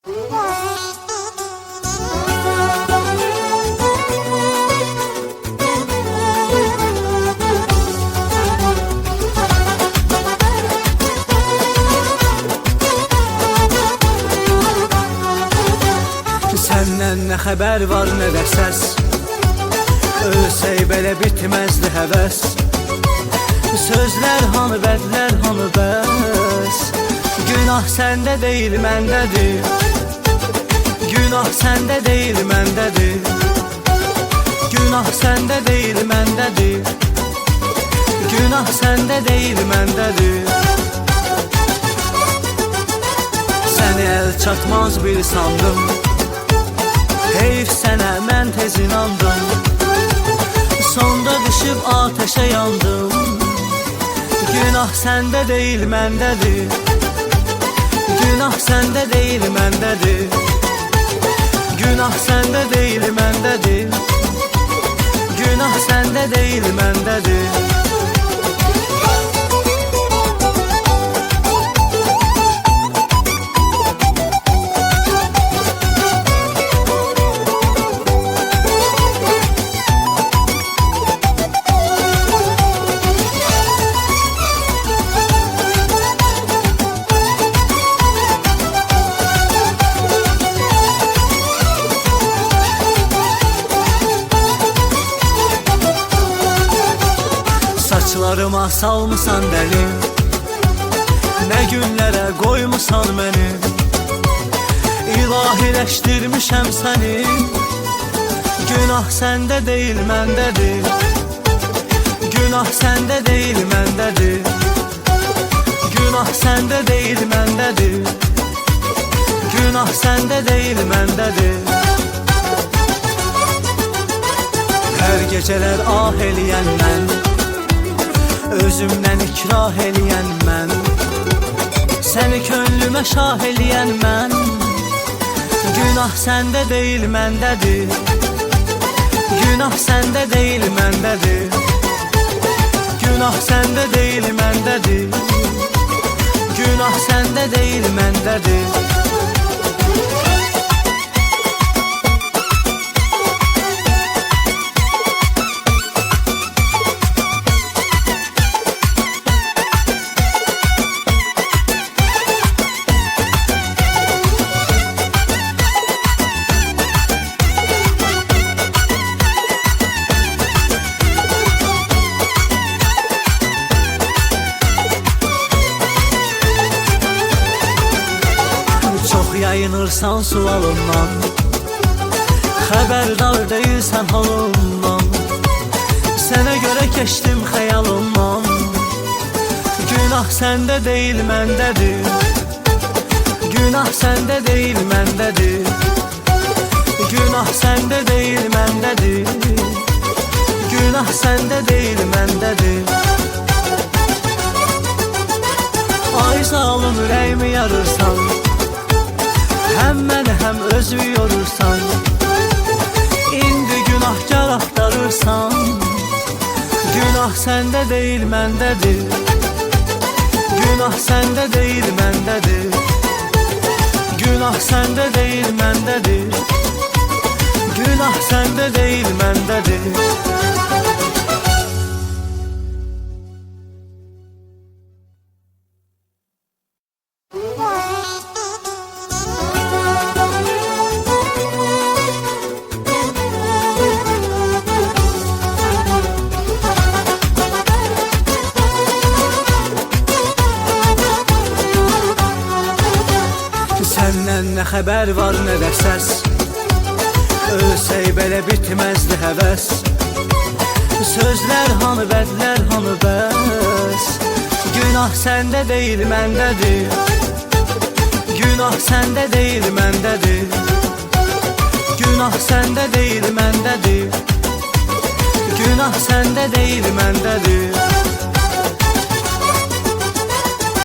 Səndən nə xəbər var, nə də səs. Ölsək belə bitməzdi həvəs. Sözlər hanı, bədlər hanı bəs. Günah səndə deyil, məndədir. Günah səndə deyil, məndədir. Günah səndə deyil, məndədir. Günah səndə deyil, məndədir. Səni əl çatmaz bir sandım. Heyf sənə mən tez inandım. Sonda düşüb ateşe yandım. Günah səndə deyil, məndədir. Günah səndə deyil, məndədir. Günah səndə deyil, məndədir. Günah səndə deyil, məndədir. Saçlarıma salmısan deli, nə günlərə qoymusan məni. İlahiləşdirmişəm səni. Günah səndə deyil, məndədir. Günah səndə deyil, məndədir. Günah səndə deyil, məndədir. Günah səndə deyil, məndədir. Hər gecələr ah eləyən mən, özümdən ikrah eləyən mən, səni könlümə şah eləyən mən. Günah səndə deyil, məndədir. Günah səndə deyil, məndədir. Günah səndə deyil, məndədir. Günah səndə deyil, məndədir. Yayınırsan sualımdan, xəbərdar deyilsən halımdan. Sənə görə keçdim xəyalımdan. Günah səndə deyil, məndədir. Günah səndə deyil, məndədir. Günah səndə deyil, məndədir. Günah səndə deyil, məndədir. Ay zalım, ürəyimi yarırsan, həm məni həm özü yorursan. İndi günahkar axtarırsan. Günah səndə deyil, məndədir. Günah səndə deyil, məndədir. Günah səndə deyil, məndədir. Günah səndə deyil, məndədir. Səndən nə xəbər var, nə də səs. Ölsək belə bitməzdi həvəs. Sözlər hanı, bədlər hanı bəs. Günah səndə deyil, məndədir. Günah səndə deyil, məndədir. Günah səndə deyil, məndədir. Günah səndə deyil, məndədir.